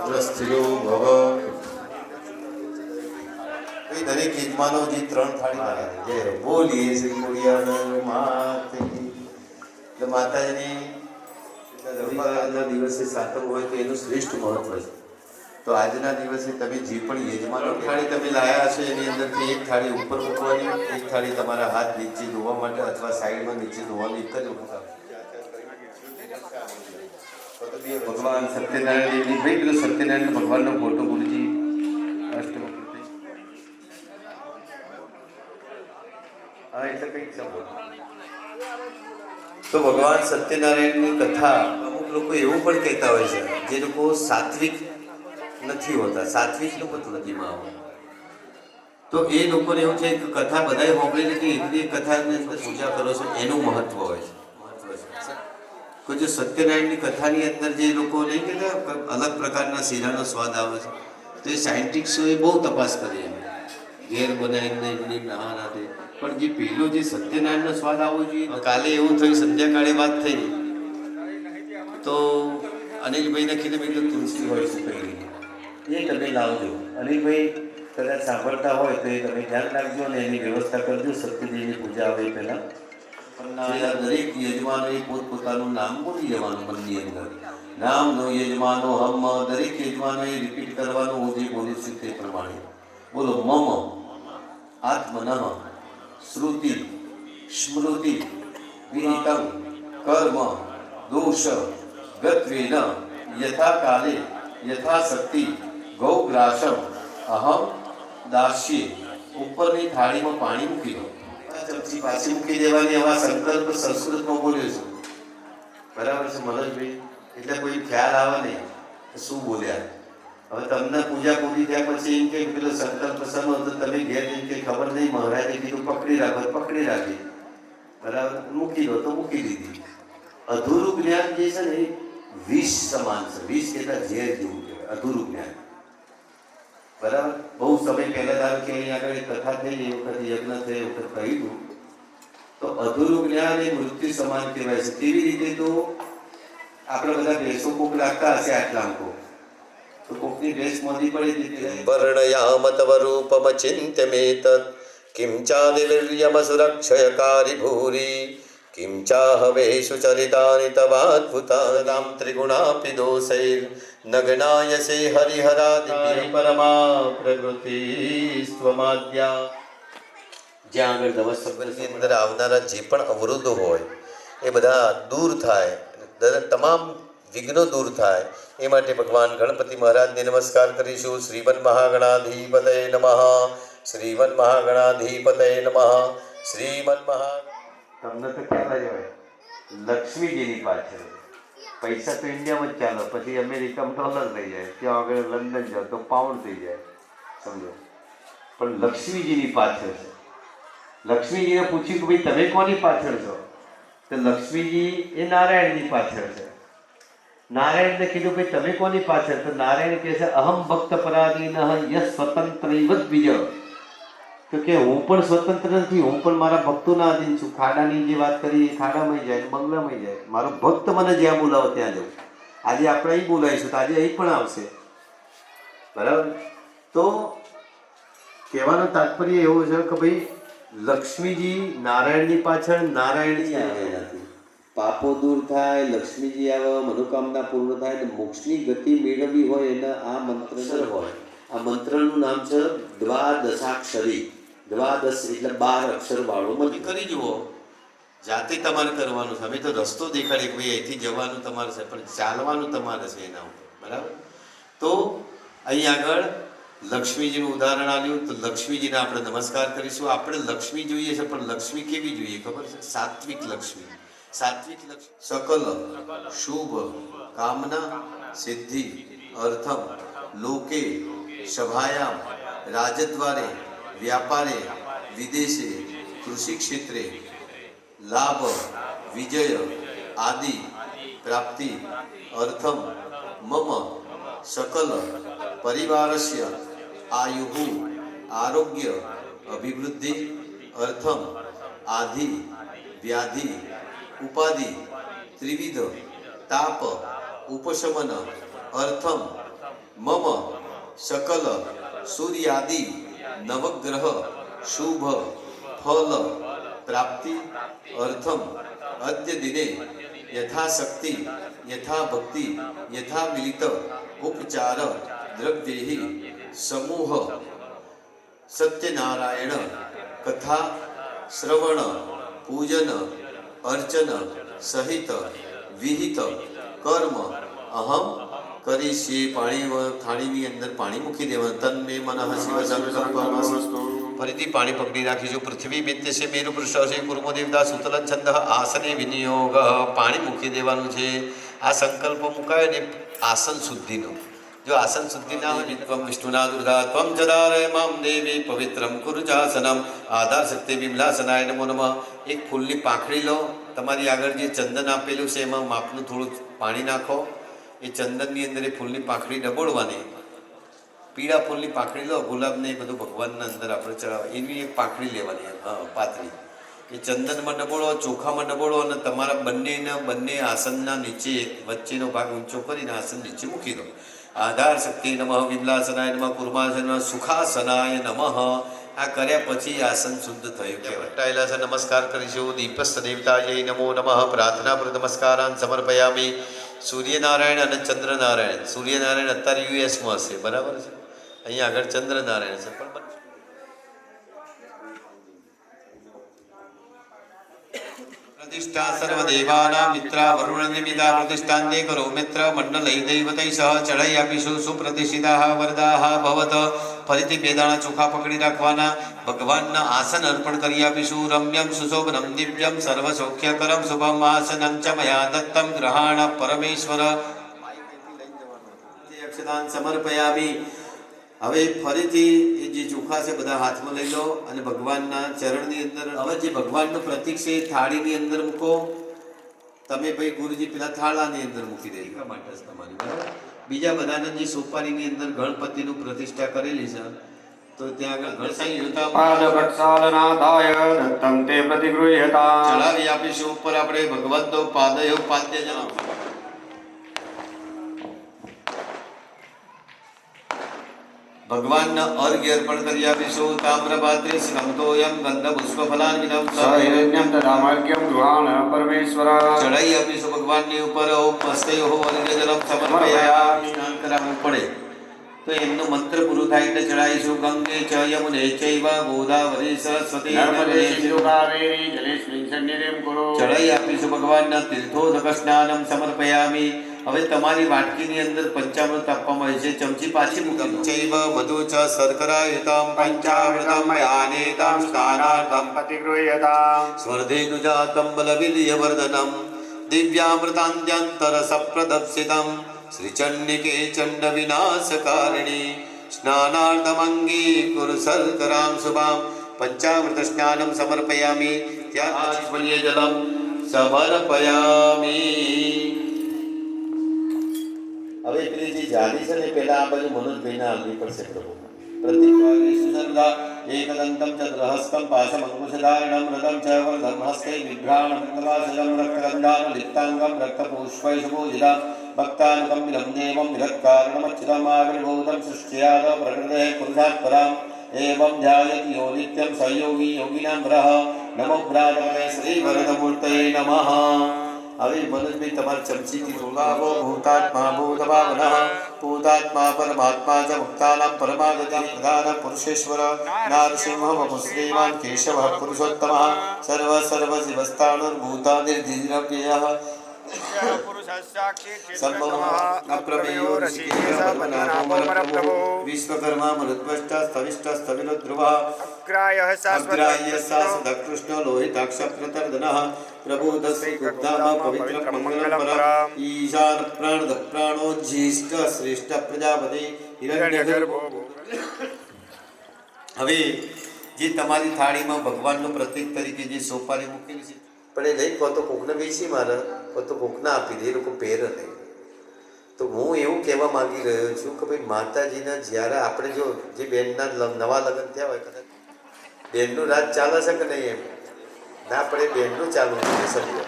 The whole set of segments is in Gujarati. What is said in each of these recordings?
સ્ત્રીઓ ભવ દરેક યજમાનો જે 3 થાળી જે બોલીએ શ્રી ખોડિયાર માત કી. એટલે માતાજીની રવિવારના દિવસે સાતમ હોય તો એનું શ્રેષ્ઠ મહત્વ છે. તો આજના દિવસે તમે જે પણ યજમાનો થાળી તમે લાયા છો એની અંદરથી એક થાળી ઉપર મૂકવાની, એક થાળી તમારા હાથ નીચે ધોવા માટે અથવા સાઈડમાં નીચે ધોવાની એક જ વખત આવશે. ભગવાન સત્યનારાયણ દેવની ભાઈ પેલો સત્યનારાયણ ભગવાનનો ફોટો ગુરુજી અષ્ટવક્ર હા એટલે કંઈક સમજો. તો ભગવાન સત્યનારાયણની કથા અમુક લોકો એવું પણ કહેતા હોય છે જે લોકો સાત્વિક નથી હોતા, સાત્વિક લોકો નદીમાં આવે તો એ લોકોને એવું છે કે કથા બધાએ મોકલેલી કે એટલી કથાની અંદર પૂજા કરો છો એનું મહત્વ હોય છે. કોઈ જો સત્યનારાયણની કથાની અંદર જે લોકો નહીં કહેતા અલગ પ્રકારના શીરાનો સ્વાદ આવે છે તો એ સાયન્ટિસ્ટોએ બહુ તપાસ કરી એમ ઘેર બનાવીને એમની ના દે પણ જે પેલો જે સત્યનારાયણનો સ્વાદ આવવો જોઈએ. કાલે એવું થયું, સંધ્યાકાળે વાત થઈ તો અનિલભાઈને કીધું ભાઈ તો તુલસી હોય શું કહી એ તમે લાવજો. અનિલભાઈ કદાચ સાંભળતા હોય તો એ તમે ધ્યાન રાખજો અને એની વ્યવસ્થા કરજો. સત્યદેવની પૂજા આવે પહેલાં દરેક યજમાનોએ પોતપોતાનું નામ બોલી જવાનું મનની અંદર. નામનો યજમાનો હમ દરેક યજમાનોએ રિપીટ કરવાનું. હું જે બોલું છું તે પ્રમાણે બોલો. મમ આત્મનઃ શ્રુતિ સ્મૃતિ વિહિતં કર્મ દોષ ગત્વેન યથા કાલે યથા શક્તિ ગૌગ્રાસમ અહમ દાસ્યે. ઉપરની થાળીમાં પાણી મૂકી દો, ચમચી પાછી મૂકી દેવાની. આવા સંકલ્પ સંસ્કૃતમાં બોલ્યો છું, બરાબર છે મનોજભાઈ? એટલે કોઈ ખ્યાલ આવે નહીં શું બોલ્યા. હવે તમને પૂજા પૂરી થયા પછી એમ કે પેલો સંકલ્પ સનો તો તમે ઘેર એમ કે ખબર નહીં, મહારાજે કીધું પકડી રાખો, પકડી રાખી, બરાબર, મૂકી દો તો મૂકી દીધી. અધૂરું જ્ઞાન જે છે ને એ વિષ સમાન છે. વિષ કહેતા ઝેર જેવું કહેવાય અધૂરું જ્ઞાન, બરાબર. બહુ સમય પહેલા ધારો કે અહીં આગળ કથા થઈ એ વખત યજ્ઞ થઈ એ વખત કહ્યું તો અધૂરું જ્ઞાન એ મૃત્યુ સમાન કહેવાય છે. કેવી રીતે? તો આપણે બધા ભેંસો કોક રાખતા હશે આટલા અંકો તો કોકની ભેંસ મોદી પડી હતી વર્ણયામતવરૂપમચિંત્યમેતત કિમ ચાદિવીર્યમસુરક્ષયકારી ભૂરી કિમ ચાહવેષુ ચરિતાનિ તવાદ્ભુતાનાં ત્રિગુણાપિ દોષૈર નગ્નાયસે હરિહરાદિ પરમા પ્રકૃતિ સ્વમાદ્યા. જ્યાં આગળ નમસ્તકની અંદર આવનારા જે પણ અવરોધો હોય એ બધા દૂર થાય, તમામ વિઘ્નો દૂર થાય એ માટે ભગવાન ગણપતિ મહારાજને નમસ્કાર કરીશું. શ્રીમન મહાગણાધિપતય નમઃ, શ્રીમન મહાગણાધિપતય નમઃ, શ્રીમન મહા. તમને તો ખ્યાલ જ હોય લક્ષ્મીજીની પાછળ પૈસા તો ઇન્ડિયામાં જ ચાલો, પછી અમેરિકામાં ડોલર થઈ જાય, ત્યાં આગળ લંડન જાઓ તો પાઉન્ડ થઈ જાય, સમજો. પણ લક્ષ્મીજીની પાછળ છે. લક્ષ્મીજીને પૂછ્યું કે ભાઈ તમે કોની પાછળ છો? તો લક્ષ્મીજી એ નારાયણની પાછળ છે. નારાયણને કીધું ભાઈ તમે કોની પાછળ? તો નારાયણ કહે છે અહમ ભક્ત પરાધીન યશ સ્વતંત્રૈવ દ્વિજ. તો કે હું પણ સ્વતંત્ર નથી, હું પણ મારા ભક્તોના અધીન છું. ખાડાની જે વાત કરી એ ખાડામાં જાય, બંગલામાં જાય. મારો ભક્ત મને જ્યાં બોલાવો ત્યાં જવું. આજે આપણે અહીં બોલાવીશું તો આજે અહીં પણ આવશે, બરાબર. તો કહેવાનો તાત્પર્ય એવો છે કે ભાઈ લક્ષ્મીજી નારાયણની પાછળ, નારાયણજી નારાયણથી પાપો દૂર થાય, લક્ષ્મીજી આવે, મનોકામના પૂર્ણ થાય અને મોક્ષની ગતિ મેળવવી હોય એના આ મંત્ર હોય. આ મંત્રનું નામ છે દ્વાદશાક્ષરી. દ્વાદશ એટલે 12 અક્ષર વાળો મંત્ર. કરી જુઓ, જાતે તમારે કરવાનું છે. અમે તો રસ્તો દેખાડીએ કે ભાઈ અહીંથી જવાનું તમારે છે, પણ ચાલવાનું તમારે છે એના ઉપર, બરાબર. તો અહીં આગળ લક્ષ્મીજીનું ઉદાહરણ આવ્યું તો લક્ષ્મીજીને આપણે નમસ્કાર કરીશું. આપણે લક્ષ્મી જોઈએ છે પણ લક્ષ્મી કેવી જોઈએ ખબર છે? સાત્વિક લક્ષ્મી. સાત્વિક લક્ષ્મી સકલ શુભ કામના સિદ્ધિ અર્થમ લોકે સભાયામ રાજદ્વારે વ્યાપારે વિદેશે કૃષિ ક્ષેત્રે લાભ વિજય આદિ પ્રાપ્તિ અર્થમ મમ સકલ પરિવારસ્ય આયુઃ આરોગ્ય અભિવૃદ્ધિ અર્થમ આધિ વ્યાધિ ઉપાધિ ત્રિવિધ તાપ ઉપશમન અર્થમ મમ સકલ સૂર્યાદિ નવગ્રહ શુભ ફલ પ્રાપ્તિ અર્થમ અદ્ય દિને યથાશક્તિ યથા ભક્તિ યથા મિલિત ઉપચાર દ્રવ્યૈ સમૂહ સત્યનારાયણ કથા શ્રવણ પૂજન અર્ચન સહિત વિહિત કર્મ અહમ કરીશી. થાળીની અંદર પાણી મૂકી દેવાનું. તન મે મનઃ શિવ સંકલ્પમસ્તુ. ફરીથી પાણી પકડી રાખીશું. પૃથ્વી મિત્યસે મેરુ પૃષ્ઠ કુર્મો દેવતા સુતલન છંદ આસને વિનિયોગ. પાણી મૂકી દેવાનું છે. આ સંકલ્પ મુકાય ને આસન શુદ્ધિનો. જો આસન શુદ્ધિ ના હોય ત્વમ વિષ્ણુના દુર્ગા ત્વમ જદારે મામ દેવી પવિત્રમ કુરુચાસનમ. આધાર શક્તિ વિમલાસનાય નમો નમઃ. એક ફૂલની પાંખડી લો. તમારી આગળ જે ચંદન આપેલું છે એમાં માપનું થોડું પાણી નાખો. એ ચંદનની અંદર એ ફૂલની પાંખડી ડબોળવાની. પીળા ફૂલની પાંખડી લો. ગુલાબને એ બધું ભગવાનના અંદર આપણે ચડાવે એની એક પાંખડી લેવાની. પાતળી એ ચંદનમાં ડબોળો, ચોખામાં ડબોળો અને તમારા બંને આસનના નીચે વચ્ચેનો ભાગ ઊંચો કરીને આસન નીચે મૂકી દો. આધાર શક્તિ નમઃ વિમલાસનાય નમઃ કુર્માસન સુખાસનાય નમઃ. આ કર્યા પછી આસન શુદ્ધ થયું કહેવાય. ટાયેલા છે નમસ્કાર કરીશું. દીપસ્થ દેવતાય નમો નમઃ. પ્રાર્થના પર નમસ્કારાન સમર્પયામી. સૂર્યનારાયણ અને ચંદ્રનારાયણ. સૂર્યનારાયણ અત્યારે યુએસમાં હશે, બરાબર છે. અહીંયા આગળ ચંદ્રનારાયણ છે. પણ પ્રતિષ્ઠા સર્વદેવાના મિત્રા વરુણ નિમિતા પ્રતિષ્ઠાંતે કરો મિત્ર મંડલૈ દૈવતૈ સહ ચડાઈ આપીશું. સુપ્રતિષ્ઠિતા વરદાહ ભવત. ફરીથી બે દાણા ચોખા પકડી રાખવાના. ભગવાનના આસન અર્પણ કરી આપીશું. રમ્યમ સુશોભનમ દિવ્યમ સર્વ સૌખ્યકરમ શુભમ આસનમ ચ મયા દત્તમ ગ્રહાણ પરમેશ્વર. અક્ષદાન સમર્પયામી. હવે ફરીથી એ જે ચોખા છે બધા હાથમાં લઈ લો અને ભગવાનના ચરણની અંદર હવે જે ભગવાનનું પ્રતીક છે એ થાળીની અંદર મૂકો. તમે ભાઈ ગુરુજી પેલા થાળાની અંદર મૂકી દેજો માટે તમારી બરાબર. બીજા બધાને જે સોપારીની અંદર ગણપતિનું પ્રતિષ્ઠા કરેલી છે તો ત્યાં આગળ ચડાવી આપીશું. ઉપર આપણે ભગવંતો પાદયો પાદ્ય જણાવ ભગવાનના અર્ઘ્ય અર્પણ કરી આપીશું. તામ્રપાત્રે સ્નગ્ધોયમ ગંધ પુષ્પફલાન્વિતમ સહિરણ્યમ તદામર્ઘ્યમ ગૃહાણ પરમેશ્વર. ચડાઈ આપીશું ભગવાનની ઉપર. ઓમ મસ્તયો અર્ઘ્ય જલમ સમર્પયામિ. સ્નાન કરાવવું પડે તો એમનો મંત્ર પૂરું થાય એટલે ચડાઈશું. ગંગે ચ યમુને ચૈવ ગોદાવરી સરસ્વતી નર્મદે સિંધુ કાવેરી જલેસ્મિન સન્નિધિં કુરુ. ચડાઈ આપીશું ભગવાનના તીર્થોદક સ્નાનમ સમર્પયામિ. હવે તમારી વાટકીની અંદર પંચામૃત આપવામાં આવે છે. ચમચી પાછી મૂકી ચૈવ મધુ ચ શર્કરાયુતમ પંચામૃતમ યાનેતમ સ્નાનાર્થમ પતિગૃહ્યતામ. સ્વર્ધેનુજાતમ બલવિલ્યવર્ધનમ દિવ્યામૃતાન્યંતર સપ્રદપ્સિતમ શ્રીચંડિકે ચંડ વિનાશકારિણી. સ્નાનાર્થમંગી કુરુ શર્કરામ શુભામ. પંચામૃત સ્નાનમ સમર્પયામિ. ત્યાં આચમનીય જલમ સમર્પયામિ. હવે પેલી જે જાળી છે ને પેલા આ બાજુ મનોજભાઈને આવવી પડશે પ્રભુ. પ્રતિકર્તા એકદંતમ ચતુર્હસ્તમ પાશમંકુશધારણમ રથમ ચ વરદમ હસ્તે વિભ્રાણમ કલાશલમ રક્તગંધાન લિપ્તાંગમ રક્તપુષ્પૈ સુપૂજિતા ભક્તાનુકમ વિલમ દેવમ વિરક્કારણમચ્યુતમ આવિર્ભૂતમ સૃષ્ટ્યાદ પ્રકૃતે પુરુષાत् પરામ એવં ધ્યાયતિ યો નિત્યમ સહયોગી યોગીનામ ગ્રહ નમો ભ્રાતવે શ્રી વરદમૂર્તયે નમઃ. હવે મનોજભાઈ તમારે ચમચીથી રોલાવો. ભૂતાત્મા ભૂતભાવનઃ ભૂતાત્મા પરમાત્મા ચ મુક્તાનાં પરમાગતિં પ્રધાન પુરુષેશ્વર નારસિંહ વપુ શ્રીમાન કેશવ પુરુષોત્તમઃ સર્વ સર્વ જીવસ્થાણુર્ભૂતાનિર્ધિરવ્યયઃ વિશ્વકર્મા મરુદ્વષ્ટ સ્થવિષ્ટ સ્થવિરોધ્રુવઃ અગ્રાયઃ શાશ્વત કૃષ્ણ લોહિતાક્ષ પ્રતર્દનઃ પ્રબોધશ્રી ગુપ્તામાં પવિત્ર મંગલમ પરમ ઈશાન પ્રાણ પ્રાણો જ્યેષ્ઠ શ્રેષ્ઠ પ્રજાપતિ હિરણ્યગર્ભો. હવે જે તમારી થાળીમાં ભગવાનનું પ્રતીક તરીકે જે સોપારી મૂકેલી છે પણ એ નહીં કહો તો કોકને વેચી મારે કહો તો કોકને આપી દે. એ લોકો પહેર નહીં. તો હું એવું કહેવા માંગી રહ્યો છું કે ભાઈ માતાજીના જ્યારે આપણે જો જે બેનના નવા લગ્ન થયા હોય કદાચ બેનનું રાજ ચાલે છે કે નહીં એમ ના પડે બેનનું ચાલુ છે સમજો.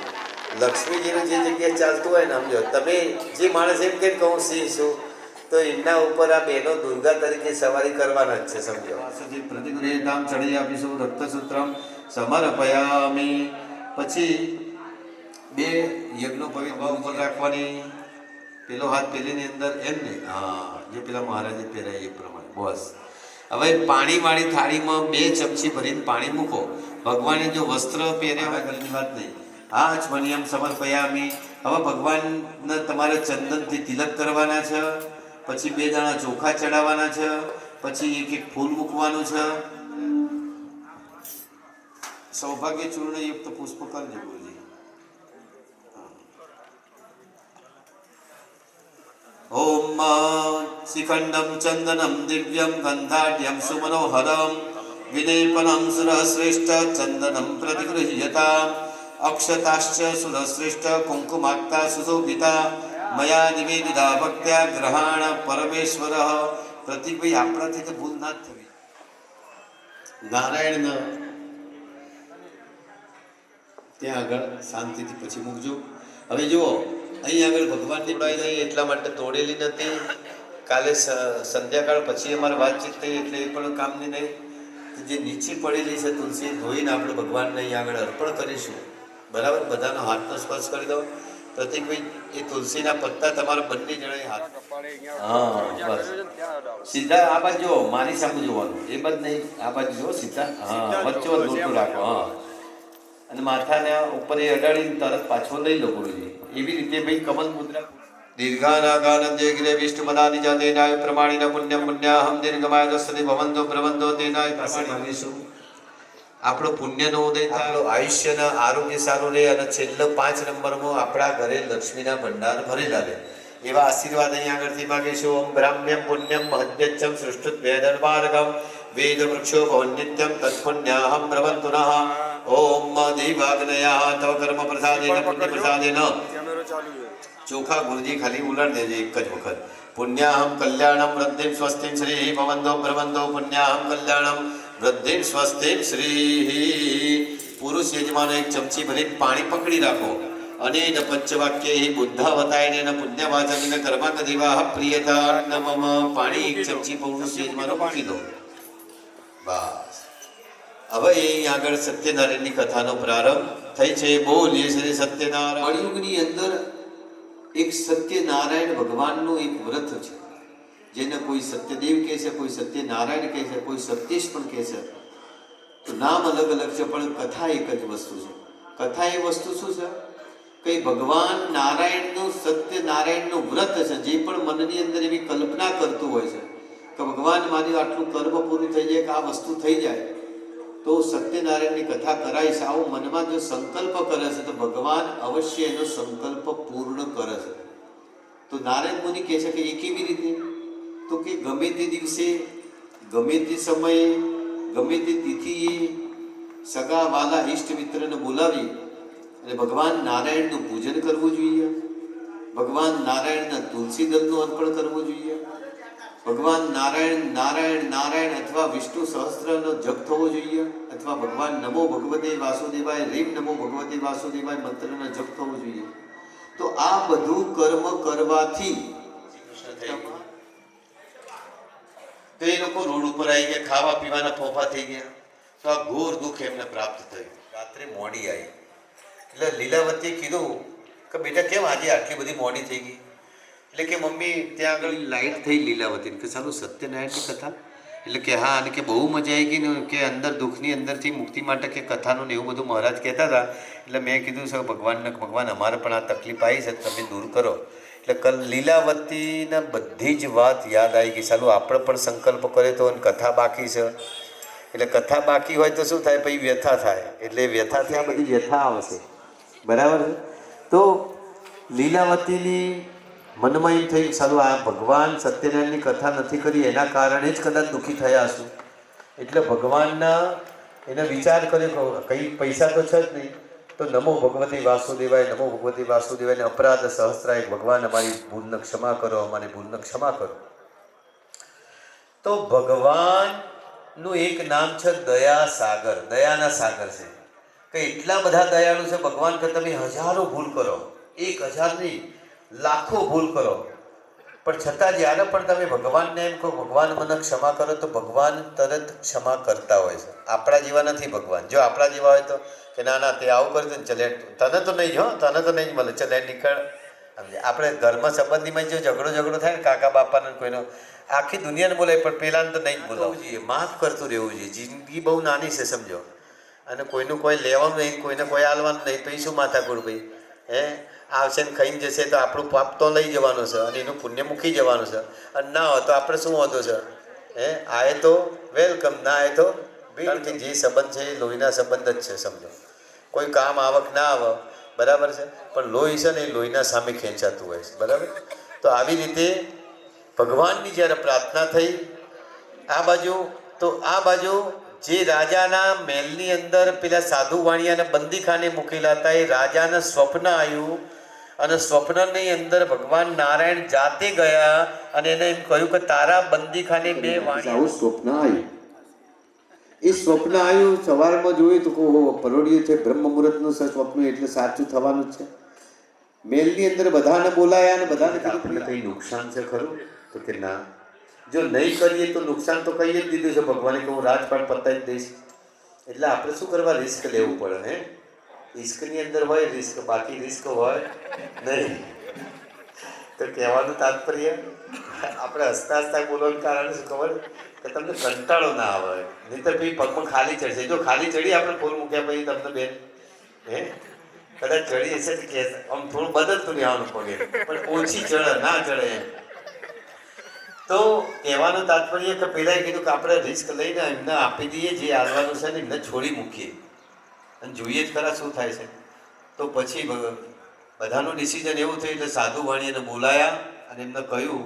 લક્ષ્મીજીનું જે જગ્યાએ ચાલતું હોય ને સમજો તમે જે માણસ એમ કે હું સિંહ છું તો એમના ઉપર આ બહેનો દુર્ગા તરીકે સવારી કરવાના જ છે, સમજો. પ્રતિગૃહ્યતામ ચડી આપીશું રક્તસૂત્રમ સમર્પયામી. પછી બે યજ્ઞોપવિત ઉપર રાખવાની, પેલો હાથ પેલીની અંદર એમ ને, હા, જે પેલા મહારાજે પહેરાય એ પ્રમાણે. બસ. હવે પાણીવાળી થાળીમાં 2 ચમચી ભરીને પાણી મૂકો. ભગવાને જો વસ્ત્ર પહેર્યા હોય ઘરની વાત નહીં. હા, મણિયમ સમર્પયામી. હવે ભગવાનને તમારે ચંદનથી તિલક કરવાના છે, પછી 2 દાણા ચોખા ચડાવવાના છે, પછી એક ફૂલ મૂકવાનું છે. સૌભાગ્ય ચૂર્ણ યુક્ત પુષ્પ કરજો ગુરુજી. ઓમ શિખંડમ ચંદનમ દિવ્યમ ગંધાઢ્યમ સુમનોહરમ વિલેપનમ સુરશ્રેષ્ઠ ચંદનમ પ્રતિગૃહ્યતા અક્ષતાશ્ચ સુરશ્રેષ્ઠ કુંકુમાક્તા સુશોભિતા મયા નિવેદિતા ભક્ત્યા ગ્રહાણ પરમેશ્વર. પ્રતિકભાઈ આપણાથી તો ભૂલ ના જ થવી. નારાયણ ત્યાં આગળ શાંતિથી પછી મૂકજો. હવે જુઓ, અહીં આગળ ભગવાનની પડાઈ નહીં એટલા માટે તોડેલી નથી. કાલે સંધ્યાકાળ પછી અમારે વાતચીત થઈ એટલે એ પણ કામની નહીં. જે નીચે પડેલી છે તુલસી ધોઈને આપણે ભગવાનને અહીં આગળ અર્પણ કરીશું. બરાબર, બધાનો હાથનો સ્પર્શ કરી દો. પ્રતિકભાઈ, એ તુલસીના પત્તા તમારા બંને જણાએ હાથ, હા બસ સીધા આ બાજુ જુઓ, મારી સામે જોવાનું, એ બાજુ નહીં, આ બાજુ જુઓ સીધા. હા, વચ્ચે દોટું રાખો. હા, અને માથાને ઉપર એ અડાડીને તરત પાછો લઈ લો ગુરુજી. એવી રીતે ભાઈ કમલ મુદ્રા. દીર્ઘાનાગાનંદે ગિરે વિષ્ણુમદાની જાતેનાય પ્રમાણિના પુણ્યમ પુણ્યાહમ દીર્ઘમાય દસ્સતિ ભવંતો પ્રબંધો તેનાય પ્રમાણે માગીશું. આપણો પુણ્યનો ઉદય થાય, આપણું આયુષ્યના આરોગ્ય સારું રહે, અને છેલ્લો 5 નંબરમાં આપણા ઘરે લક્ષ્મીના ભંડાર ભરેલા રહે એવા આશીર્વાદ અહીં આગળથી માગીશું. ઓમ બ્રાહ્મ્યમ પુણ્યમ મહદ્યચ્છમ સૃષ્ટુદ્વેદર્માર્ગમ વેદ વૃક્ષો ભવન્નિત્યમ તત્પુણ્યાહમ પ્રવંતુનઃ. ઓમ દેવાગ્નયા તવ કર્મ પ્રસાદેન પુણ્ય પ્રસાદેન. ચોખા ગુરુજી ખાલી ઉલાડ દેજો એક જ વખત. પુણ્યાહમ કલ્યાણમ વૃદ્ધિમ સ્વસ્તિમ શ્રી ભવંતો પ્રબંધો પુણ્યાહમ કલ્યાણમ વૃદ્ધિમ સ્વસ્તિમ શ્રી. પુરુષ યજમાનો 1 ચમચી ભરી પાણી પકડી રાખો અને ન પંચવાક્ય બુદ્ધાવતાયને પુણ્યવાચન કર્મક દેવાહ પ્રિયતા નમઃ. પાણી 1 ચમચી પુરુષ યજમાનો પકડી દો. બસ. હવે અહીં આગળ સત્યનારાયણની કથાનો પ્રારંભ થઈ છે. બોલીએ શ્રી સત્યનારાયણ. કળિયુગની અંદર એક સત્યનારાયણ ભગવાનનું એક વ્રત છે, જેને કોઈ સત્યદેવ કહે છે, કોઈ સત્યનારાયણ કહે છે, કોઈ સત્યેશ પણ કહે છે. તો નામ અલગ અલગ છે, પણ કથા એક જ વસ્તુ છે. કથા એ વસ્તુ શું છે કે ભગવાન નારાયણનું સત્યનારાયણનું વ્રત છે. જે પણ મનની અંદર એવી કલ્પના કરતું હોય છે કે ભગવાન મારી આટલું કર્મ પૂરું થઈ જાય, કે આ વસ્તુ થઈ જાય, તો સત્યનારાયણની કથા કરાઈશ, આવો મનમાં જો સંકલ્પ કરે છે તો ભગવાન અવશ્ય એનો સંકલ્પ પૂર્ણ કરે છે. તો નારાયણ મુનિ કહે છે કે એ કેવી રીતે? તો કે ગમે તે દિવસે, ગમે તે સમયે, ગમે તે તિથિએ સગા વાલા ઇષ્ટ મિત્રને બોલાવી અને ભગવાન નારાયણનું પૂજન કરવું જોઈએ. ભગવાન નારાયણના તુલસી દળનું અર્પણ કરવું જોઈએ. ભગવાન નારાયણ નારાયણ નારાયણ અથવા વિષ્ણુ સહસ્ત્રનો જપ થવો જોઈએ, અથવા ભગવાન નમો ભગવતે વાસુદેવાય રીમ નમો ભગવતે વાસુદેવાય મંત્રનો જપ થવો જોઈએ. તો આ બધું કર્મ કરવાથી તો એ લોકો રોડ ઉપર આવી ગયા, ખાવા પીવાના ફોફા થઈ ગયા. તો આ ઘોર દુઃખ એમને પ્રાપ્ત થયું. રાત્રે મોડી આવી એટલે લીલાવતીએ કીધું કે બેટા કેમ આજે આટલી બધી મોડી થઈ ગઈ? એટલે કે મમ્મી ત્યાં આગળ લાઈટ થઈ લીલાવતીને કે સારું સત્યનારાયણની કથા. એટલે કે હા, અને કે બહુ મજા આવી ગઈ ને, કે અંદર દુઃખની અંદરથી મુક્તિ માટે કે કથાનું ને એવું બધું મહારાજ કહેતા હતા. એટલે મેં કીધું સર ભગવાન અમારે પણ આ તકલીફ આવી છે, તમે દૂર કરો. એટલે લીલાવતીને બધી જ વાત યાદ આવી ગઈ. સાલું આપણે પણ સંકલ્પ કરે તો કથા બાકી છે, એટલે કથા બાકી હોય તો શું થાય, પછી વ્યથા થાય. એટલે વ્યથાથી આ બધી વ્યથા આવશે. બરાબર છે. તો લીલાવતીની મનમાં એમ થયું સારું આ ભગવાન સત્યનારાયણની કથા નથી કરી એના કારણે જ કદાચ દુઃખી થયા હશું. એટલે ભગવાનના એને વિચાર કર્યો કંઈ પૈસા તો છે જ નહીં, તો નમો ભગવતી વાસુદેવાય નમો ભગવતી વાસુદેવાય ને અપરાધ સહસ્ત્રાય, ભગવાન અમારી ભૂલને ક્ષમા કરો, અમારી ભૂલને ક્ષમા કરો. તો ભગવાનનું એક નામ છે દયા સાગર, દયાના સાગર છે. કે એટલા બધા દયાળુ છે ભગવાન કે તમે હજારો ભૂલ કરો, 1000 નહીં લાખો ભૂલ કરો, પણ છતાં જ્યારે પણ તમે ભગવાનને એમ કહો ભગવાન મને ક્ષમા કરો તો ભગવાન તરત ક્ષમા કરતા હોય છે. આપણા જેવા નથી ભગવાન. જો આપણા જેવા હોય તો કે ના ના તે આવું કર્યું ને ચલે તને તો નહીં જ હો, તને તો નહીં જ મળે, ચલે નીકળ. આપણે ઘરમાં સંબંધીમાં જો ઝઘડો થાય ને કાકા બાપાને કોઈનો, આખી દુનિયાને બોલાય પણ પેલાને તો નહીં જ બોલાવવું જોઈએ. માફ કરતું રહેવું જોઈએ. જિંદગી બહુ નાની છે સમજો. અને કોઈનું કોઈ લેવાનું નહીં, કોઈને કોઈ હાલવાનું નહીં, તો એ શું માથાકૂટ ભાઈ? આવશે ને ખાઈને જશે તો આપણું પાપ તો લઈ જવાનું છે અને એનું પુણ્ય મૂકી જવાનું છે. અને ના હોય તો આપણે શું હોતું છે? આએ તો વેલકમ, ના આએ તો કારણ કે જે સંબંધ છે એ લોહીના સંબંધ જ છે સમજો. કોઈ કામ આવક ના આવે બરાબર છે, પણ લોહી છે ને એ લોહીના સામે ખેંચાતું હોય છે બરાબર. તો આવી રીતે ભગવાનની જ્યારે પ્રાર્થના થઈ આ બાજુ જે રાજાના મહેલની અંદર પેલા સાધુ વાણિયાને બંદીખાને મૂકેલા હતા એ રાજાને સ્વપ્ન આવ્યું અને સ્વપ્નની અંદર ભગવાન નારાયણ જાતે ગયા અને એને એમ કહ્યું કે તારા બંદીખાને બે વાણિયા સ્વપ્ન આવ્યું. એ સ્વપ્ન આવ્યું સવારમાં જોયું તો પરોઢિયું છે બ્રહ્મ મુહૂર્તનું સ્વપ્ન એટલે સાચું થવાનું જ છે. મેલની અંદર બધાને બોલાયા અને બધાને આપણે કંઈ નુકસાન છે ખરું? તો કે ના, જો નહીં કરીએ તો નુકસાન તો કહી જ દીધું છે ભગવાને કે હું રાજપાટ પતાવી દઈશ. એટલે આપણે શું કરવા રિસ્ક લેવું પડે? રિસ્કની અંદર હોય રિસ્ક, બાકી રિસ્ક હોય નહીં. તો કહેવાનું તાત્પર્ય આપણે હસતા હસતા બોલવાનું કારણ શું ખબર? કે તમને કંટાળો ના આવે. નહીં તો ભાઈ પગમાં ખાલી ચડશે. જો ખાલી ચડી આપણે ફૂલ મૂક્યા પછી તમને બેન કદાચ ચડી હશે કે આમ થોડું બદલતું રહેવાનું પગે, પણ ઓછી ચડે ના ચડે એમ. તો કહેવાનું તાત્પર્ય કે પહેલાં કીધું કે આપણે રિસ્ક લઈને એમને આપી દઈએ જે હાલવાનું છે ને એમને છોડી મૂકીએ અને જોઈએ જ ખરા શું થાય છે. તો પછી બધાનું ડિસિઝન એવું થયું એટલે સાધુ વાણીને બોલાયા અને એમને કહ્યું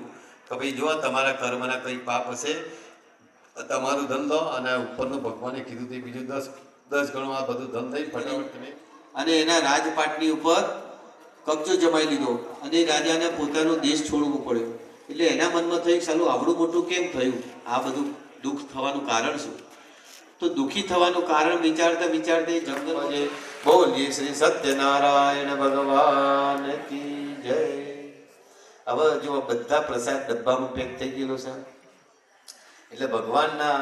કે ભાઈ જો તમારા કર્મના કંઈ પાપ હશે તમારું ધન લો અને ઉપરનું ભગવાને કીધું તે બીજું 10 ગણું આ બધું ધન થઈ ફટાફટ તમે અને એના રાજપાટની ઉપર કબજો જમાઈ લીધો અને રાજાને પોતાનો દેશ છોડવું પડ્યો. એટલે એના મનમાં થયું ચાલું આવડું મોટું કેમ થયું? આ બધું દુઃખ થવાનું કારણ શું? તો દુઃખી થવાનું કારણ વિચારતા જંગલમાં જે બોલીએ શ્રી સત્યનારાયણ ભગવાન કી જય. હવે જો બધા પ્રસાદ ડબ્બામાં પેક થઈ ગયેલો છે એટલે ભગવાનના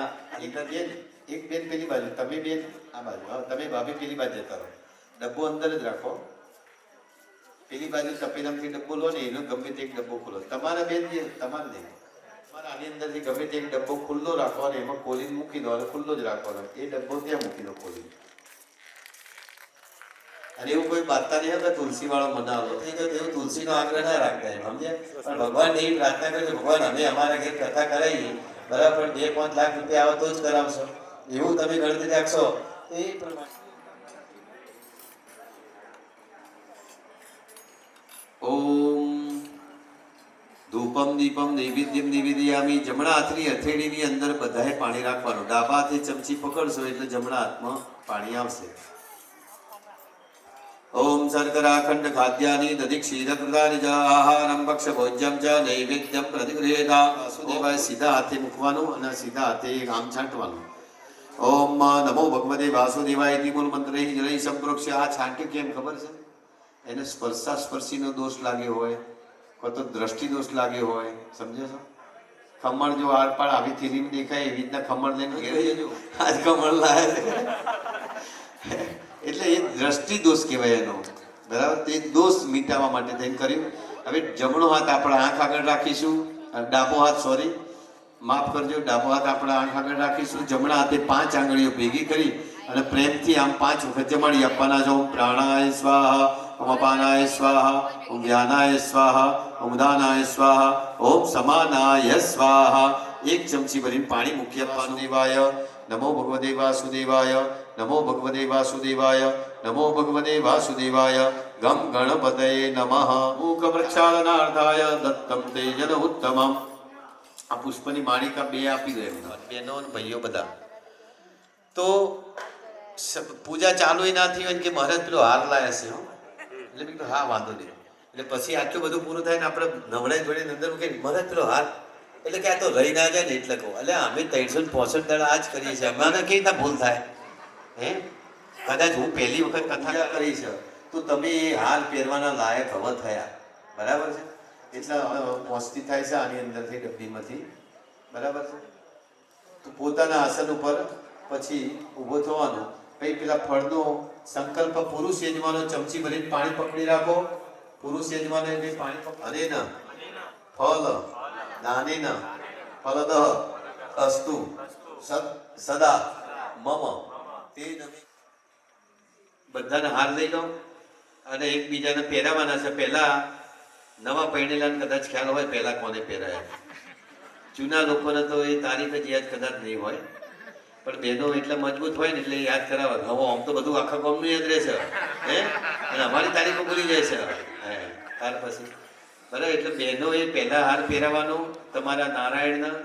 એક બેન પેલી બાજુ, તમે બેન આ બાજુ, તમે ભાભી પેલી બાજુ જતા રહો, ડબ્બો અંદર જ રાખો. પેલી બાજુ તપેલામાંથી ડબ્બો લો ને એનો ગમે તે એક ડબ્બો ખુલ્લો, તમારા બેન તમારે નહીં, તમારે આની અંદરથી ગમે તે એક ડબ્બો ખુલ્લો રાખવાનો, એમાં ખોલીને મૂકી દો અને ખુલ્લો જ રાખવાનો. એ ડબ્બો ત્યાં મૂકી દો ખોલીને. અને એવું કોઈ બાતતા નહીં હતા તુલસી વાળો મનાવો થઈ ગયો એવું તુલસીનો આગ્રહ ના રાખતા એમ સમજ્યા. પણ ભગવાન એવી પ્રાર્થના કરે ભગવાન અમે અમારા ઘેર કથા કરાવીએ બરાબર 2-5 લાખ રૂપિયા આવે તો જ કરાવશો, એવું તમે ગણતરી રાખશો એ પ્રમાણે. ઓમ ધૂપમ દીપમ નૈવેદ્યમ નિવેદયામિ. જમણા હાથની હથેળીની અંદર બધાએ પાણી રાખવાનું. ડાબા હાથે ચમચી પકડશો એટલે જમણા હાથમાં પાણી આવશે. ઓમ શર્કરાખંડ ખાદ્યાની દધિ ક્ષીરકૃતાની ચ આહારમ ભક્ષ ભોજ્યમ ચ નૈવેદ્યમ પ્રતિગૃહ્યતા. વાસુદેવાય સીધા હાથે મૂકવાનું અને સીધા હાથે આમ છાંટવાનું. ઓમ નમો ભગવતે વાસુદેવાય ઇતિ મૂળ મંત્રૈ જલૈ સંપ્રોક્ષ્ય. આ છાંટ્યું કેમ ખબર છે? એને સ્પર્શાસ્પર્શીનો દોષ લાગ્યો હોય, કોઈ તો દ્રષ્ટિ દોષ લાગ્યો હોય, સમજે છો? ખમણ જો આરપાર આવી ફિલ્મ દેખાય એવી રીતના ખમણ લઈને ઘેર જજો. આજ ખમણ લાવે એટલે એ દ્રષ્ટિ દોષ કહેવાય એનો બરાબર. તે દોષ મિટાવવા માટે થઈને કર્યું. હવે જમણો હાથ આપણે આંખ આગળ રાખીશું, ડાબો હાથ માફ કરજો, ડાબો હાથ આપણે આંખ આગળ રાખીશું. જમણા હાથે 5 આંગળીઓ ભેગી કરી અને પ્રેમથી આમ 5 વખત જમાડી આપવાના છે. ઓમ પ્રાણાય સ્વાહા, ઓમ અપાનાય સ્વાહા, ઓમ વ્યાનાય સ્વાહા, ઓમ ઉદાનાય સ્વાહા, ઓમ સમાનાય સ્વાહા. 1 ચમચી ભરીને પાણી મૂકી આપવાનું. દેવાય નમો ભગવતે વાસુદેવાય, નમો ભગવતે વાસુદેવાય, નમો ભગવતે વાસુદેવાય. ગમ ગણપતયે નમઃ. મૂકવૃક્ષાલનાર્થાય દત્તમ તેજન ઉત્તમમ. આ પુષ્પની માળિકા 2 આપી દો એમને, બહેનો અને ભાઈઓ બધા. તો પૂજા ચાલુ ના થઈ હોય કે મહારાજ પેલો હાર લાયા છે એટલે મેં કીધું હા વાંધો નહીં. એટલે પછી આટલું બધું પૂરું થાય ને આપણે નવડાઈ જોડીને અંદર મૂકે મહારાજ પેલો હાર, એટલે કે આ તો રહી ના જાય ને એટલે કહું. એટલે અમે 365 દાડા આ જ કરીએ છીએ. અમારે કેવી રીતના ભૂલ થાય? કદાચ હું પહેલી વખત કથા કરી છે તો તમે એ હાર પહેરવાના લાયક હવે થયા બરાબર છે. એટલે પહોંચતી થાય છે આની અંદરથી ડબ્બીમાંથી, બરાબર છે. તો પોતાના આસન ઉપર પછી ઊભો થવાનું. પછી પેલા ફળનો સંકલ્પ પુરુષ યજમાનો ચમચી ભરીને પાણી પકડી રાખો. પુરુષ યજમાનો એને પાણી પકડી અને ફલ દાનેન ફલદ અસ્તુ સદા મમ તે નમે. બધાને હાર લઈ લો અને એકબીજાને પહેરાવાના છે. પહેલા નવા પહેરેલાને કદાચ ખ્યાલ હોય પહેલા કોને પહેરાયા. જૂના લોકોને તો એ તારીખ જ યાદ કદાચ નહીં હોય, પણ બહેનો એટલે મજબૂત હોય ને એટલે યાદ કરાવે. હવે આમ તો બધું આખા ગામનું યાદ રહેશે હે, અને અમારી તારીખો ભૂલી જાય છે ત્યાર પછી, બરાબર. એટલે બહેનો એ પહેલા હાર પહેરાવાનો તમારા નારાયણના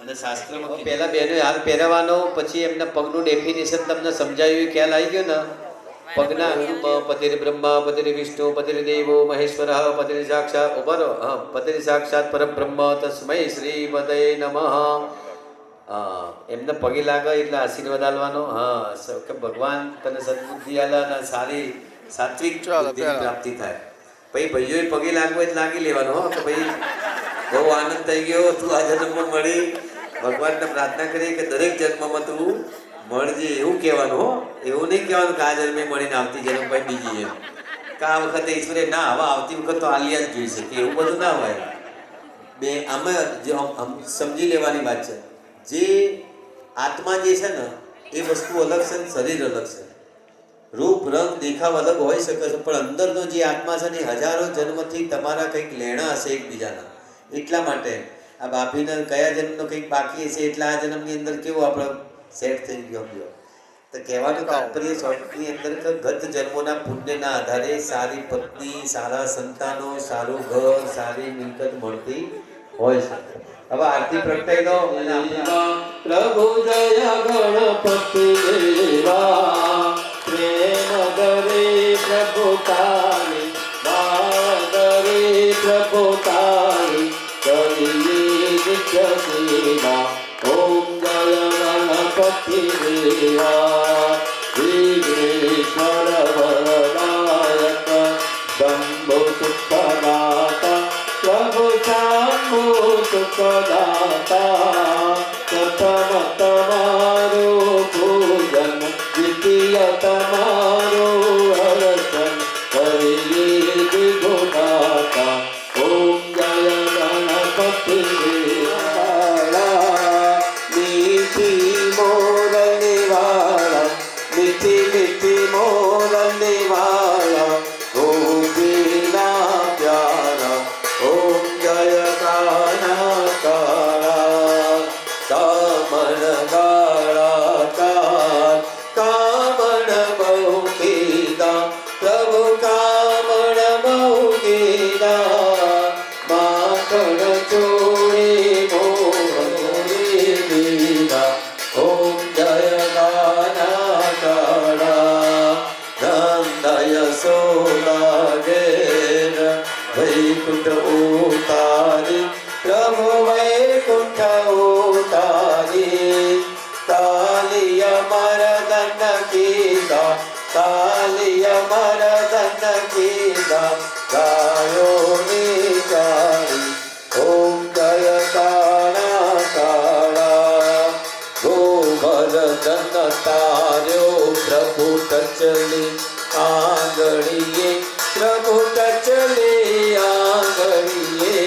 અને શાસ્ત્રમાં પહેલા બહેનો હાર પહેરાવાનો. પછી એમના પગનું ડેફિનેશન તમને સમજાવ્યું, ખ્યાલ આવી ગયો ને. પગના પતિર બ્રહ્મા પતિર વિષ્ણુ પતિર દેવો મહેશ્વર પતિર સાક્ષાત ઉભરો પતિર સાક્ષાત પરબ્રહ્મ તસ્મૈ શ્રી પદે નમઃ. એમને પગે લાગે એટલે આશીર્વાદ આલવાનો. હા, કે ભગવાન તને સદબુદ્ધિ આલે અને સારી સાત્વિક પ્રાપ્તિ થાય. પછી ભાઈઓએ પગે લાગવો એટલે લાગી લેવાનો. હો કે ભાઈ બહુ આનંદ થઈ ગયો, તું આ જન્મમાં મળી. ભગવાનને પ્રાર્થના કરી કે દરેક જન્મમાં તું મળજે, એવું કહેવાનું. હો, એવું નહીં કહેવાનું કે આ જન્મે મળીને આવતી જન્મ પછી બીજી જન્મ કે આ વખતે ઈશ્વરે ના હવે આવતી વખત તો આલિયા જ જોઈ શકે, એવું બધું ના હોય. બે આમાં સમજી લેવાની વાત છે. જે આત્મા જે છે ને એ વસ્તુ અલગ છે, શરીર અલગ છે. રૂપ રંગ દેખાવ અલગ હોઈ શકે છે, પણ અંદરનો જે આત્મા છે ને હજારો જન્મથી તમારા કંઈક લેણા હશે એકબીજાના. એટલા માટે આ બાપીને કયા જન્મનો કંઈક બાકી હશે એટલે આ જન્મની અંદર કેવું આપણે સેટ થઈ ગયો. તો કહેવાનું તાત્પર્ય શોર્ટની અંદર કે ગત જન્મોના પુણ્યના આધારે સારી પત્ની, સારા સંતાનો, સારું ઘર, સારી મિલકત મળતી હોય છે. હવે આરતી પ્રગટાઈ દો. પ્રભુ જય ગણપતિ દેવા પ્રેમ કરે પ્રભુ તારી માગરે પ્રભુ તારી કરીએ નિત્ય સેવા. ઓમ જય ગણપતિ દેવા વિઘ્નેશ્વર વરદાયક શંભો સુખદાતા પ્રભુ શંભો સુખદાતા. પ્રથમ તમારું પૂજન દ્વિતીય તમારું અર્ચન કરીએ વિઘ્નદાતા. ઓમ જય ગણપતિ દેવા મીઠી મોરલી વાળા મીઠી મીઠી મોરલી વાળા ગોપીના પ્યારા. ઓમ જય કાના કાળા કામણ ગાળા કાર કામણ બહુ કીધા પ્રભુ કામણ બહુ કીધા. માખણ ચોરી મોહરી દીધા. ઓમ જય કાના કાળા નંદય સોલા ઘેર વૈકુંઠ ઉતારી પ્રભુ વૈકુંઠ ઉતારી. કાલિય મરદન કીધા કાલિય મરદન કીધા ગાયો નિચારી. ઓમ જય કાળા કાળા ગોવર્ધન તાર્યો પ્રભુ ટચલી આંગળીએ પ્રભુ ટચલી આંગળીએ.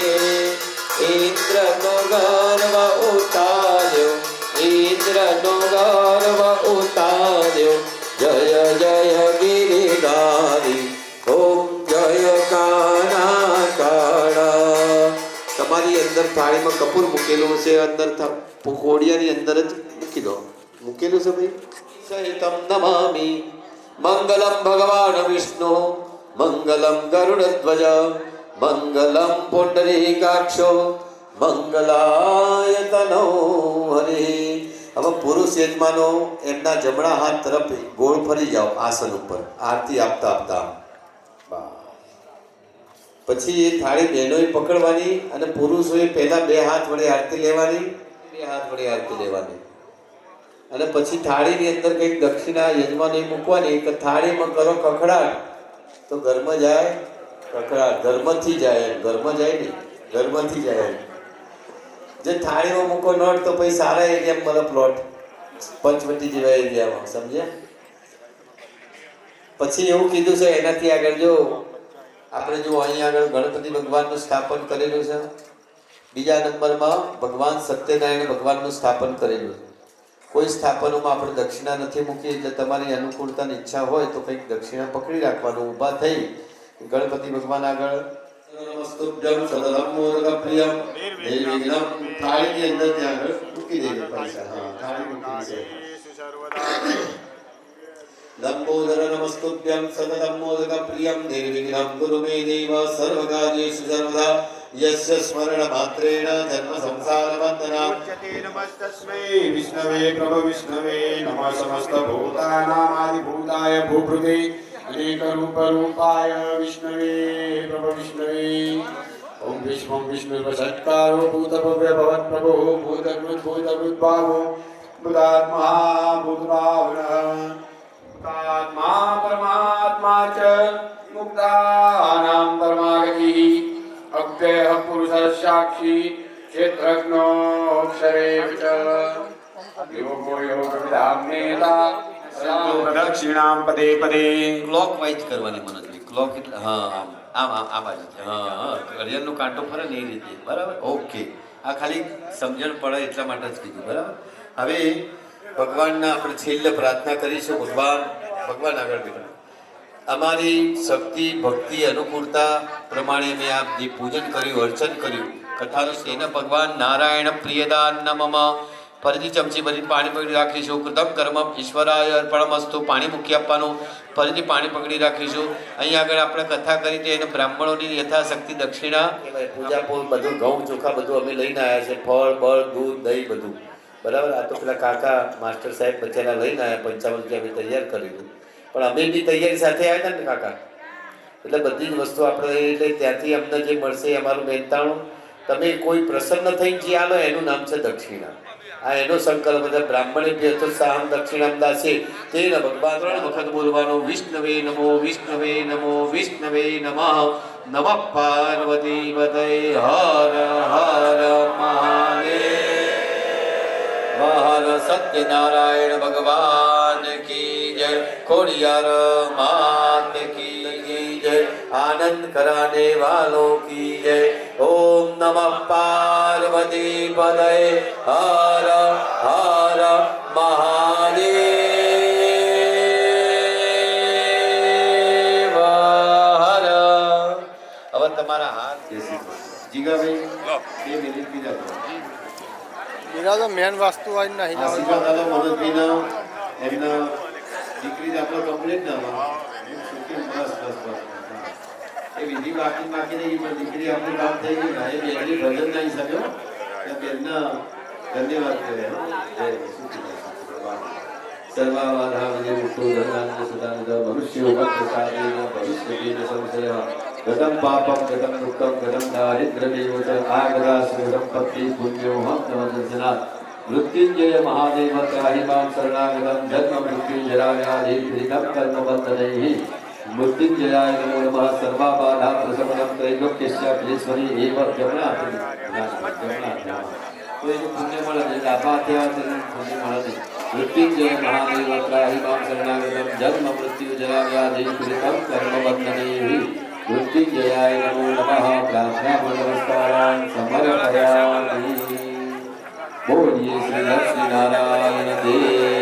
ઇન્દ્રનો ગર્વ ઉતાર્યો ઇન્દ્રનો ગર્વ ઉતાર્યો. જય જય ગિરિધારી. ઓમ જય કાના કાળા. તમારી અંદર થાળીમાં કપૂર મૂકેલું છે, અંદર કોડિયાની અંદર જ મૂકી દો. મૂકેલું છે ભાઈ. સહિતમ નમામિ મંગલમ ભગવાન વિષ્ણુ મંગલમ ગરુડધ્વજ મંગલમ પુંડરીકાક્ષો મંગલાય તનો હરે. હવે પુરુષ યજમાનો એમના જમણા હાથ તરફ ગોળ ફરી જાઓ આસન ઉપર આરતી આપતા આપતા. પછી એ થાળી બહેનોએ પકડવાની અને પુરુષોએ પહેલા બે હાથ વડે આરતી લેવાની, બે હાથ વડે આરતી લેવાની. અને પછી થાળીની અંદર કંઈક દક્ષિણા યજમાને મૂકવાની કે થાળીમાં કરો કખડાટ તો ઘરમાં જાય કકડાટ ઘરમાંથી જાય, ઘરમાં જાય ને, ઘરમાંથી જાય. જે થાળીમાં મૂકો નોટ તો પછી સારા એરિયામાં મળે પ્લોટ, પંચવટી જેવા એરિયામાં, સમજ્યા? પછી એવું કીધું છે એનાથી આગળ જો આપણે જો અહીંયા આગળ ગણપતિ ભગવાનનું સ્થાપન કરેલું છે, બીજા નંબરમાં ભગવાન સત્યનારાયણ ભગવાનનું સ્થાપન કરેલું છે. કોઈ સ્થાપનોમાં આપણે દક્ષિણા નથી મૂકી, એટલે તમારી અનુકૂળતાની ઈચ્છા હોય તો કંઈક દક્ષિણા પકડી રાખવાનું, ઊભા થઈ ગણપતિ ભગવાન આગળ નમસ્તુભ્યમ સદરમ મોદક પ્રિયમ નિર્વિઘ્નમ થાળીની અંદર ત્યાં આગળ મૂકી દેજો પૈસા. હા, થાળી મૂકી છે. લંબોદર નમસ્તુભ્યમ સતતમ મોદક પ્રિયમ નિર્વિઘ્નમ કુરુ મે દેવ સર્વકાર્યેષુ સર્વદા યસ્ય સ્મરણ માત્રેણ જન્મ સંસાર બંધના. નમસ્તસ્મૈ વિષ્ણવે પ્રભ વિષ્ણવે નમઃ સમસ્ત ભૂતાનામાદિ ભૂતાય ભૂભૃતે અનેક રૂપ રૂપાય વિષ્ણવે પ્રભ વિષ્ણવે. ઓમ વિષ્ણુ વિષ્ણુ સત્કારો ભૂત ભવ્ય ભવત પ્રભો ભૂતકૃત ભૂતકૃત ભાવો ભૂતાત્મા ભૂતભાવનઃ ભૂતાત્મા પરમાત્મા ચ મુક્તાનાં પરમાગતિઃ અવ્યયઃ પુરુષः સાક્ષી ક્ષેત્રજ્ઞો અક્ષરે ચ યોગો યોગવિદામ્નેતા દક્ષિણામ પદે પદે. ક્લોક વાઇઝ કરવાની મનોજભાઈ. ક્લોક એટલે હા આમ આમ આ બાજુ. હા, ઘડિયાળનો કાંટો ફરે ને એ રીતે, બરાબર? ઓકે. આ ખાલી સમજણ પડે એટલા માટે જ કીધું, બરાબર? હવે ભગવાનના આપણે છેલ્લે પ્રાર્થના કરીશું. ભગવાન આગળ બેઠા, અમારી શક્તિ ભક્તિ અનુકૂળતા પ્રમાણે મેં આપ જે પૂજન કર્યું, અર્ચન કર્યું, કથાનું સેના ભગવાન નારાયણ પ્રિયદાન નમઃ. ફરીથી ચમચી ભરી પાણી પકડી રાખીશું. કૃતમ કર્મ ઈશ્વરાય અર્પણમસ્તુ. પાણી મૂકી આપવાનું. ફરીથી પાણી પકડી રાખીશું. અહીં આગળ આપણે કથા કરી હતી એને બ્રાહ્મણોની યથાશક્તિ દક્ષિણા પૂજા બધું ઘઉં ચોખા બધું અમે લઈને આવ્યા છે, ફળ બળ દૂધ દહીં બધું, બરાબર? આ તો પેલા કાકા માસ્ટર સાહેબ બચેલા લઈને આવ્યા, 55 રૂપિયા અમે તૈયાર કરેલું, પણ અમે બી તૈયારી સાથે આવ્યા હતા ને કાકા, એટલે બધી જ વસ્તુ આપણે એટલે ત્યાંથી અમને જે મળશે અમારું મહેનતાણું. તમે કોઈ પ્રસન્ન થઈને જે આલો એનું નામ છે દક્ષિણા. આ એનો સંકલ્પ બધા બ્રાહ્મણે સાહમ દક્ષિણામ દાસે તેને ભગવાન 3 વખત બોલવાનો. વિષ્ણવે નમો વિષ્ણવે નમો વિષ્ણવે નમઃ. નમઃ પાર્વતી પતય હર હર મહાદેવ. હર સત્યનારાયણ ભગવાન કી જય. ખોડિયાર માત કી જય. આનંદ કરાને વાલો કી જય. ઓમ નમઃ પાર્વતી પતય હર હર મહાદેવ હર. હવે તમારા હાથ જીગાભાઈ 2 મિનિટ બીજા બીજા તો મેન વસ્તુ હોય નહીં. મનોજભાઈના એમના દીકરી આપણો કમ્પ્લીટ ના એ વિધિ બાકી નહીં, પણ દીકરી આપણું કામ થઈ ગયું. એ બેનની ભજન નહીં શક્યો, બેનના ધન્યવાદ કહેવાય. સર્વાવાધામને મુક્તો ધર્માન્ન સદાનંદ મનુષ્યો ભક્તસાદેન ભવિષ્યતિન સંશયઃ. ગતમ પાપમ ગતમ દુઃખમ ગતમ દારિદ્ર્યમેવ ચ આગદા સંપત્તિ પુણ્યો હમ નવદર્શનાत्. મૃત્યુંજય મહાદેવ ત્રાહિ માં શરણાગતમ જન્મ મૃત્યુ જરા વ્યાધિ પીડિતમ કર્મબંધનૈઃ. મૃત્યુંજયાય નમો નમઃ. સર્વાબાધા પ્રશમનમ ત્રૈલોક્યસ્ય ફલેશ્વરી એવ જમનાથિ. તો એનું પુણ્ય મળે છે, ડાબા થયા તેનું પુણ્ય મળે છે. મૃત્યુંજય મહાદેવ ત્રાહિ માં શરણાગતમ જન્મ મૃત્યુ જરા વ્યાધિ પીડિતમ કર્મબંધનૈઃ. મૃત્યુંજયાય નમો નમઃ. પ્રાર્થના નમસ્કારાન સમર્પયામિ. બોલીએ શ્રી લક્ષ્મી નારાયણ દેવ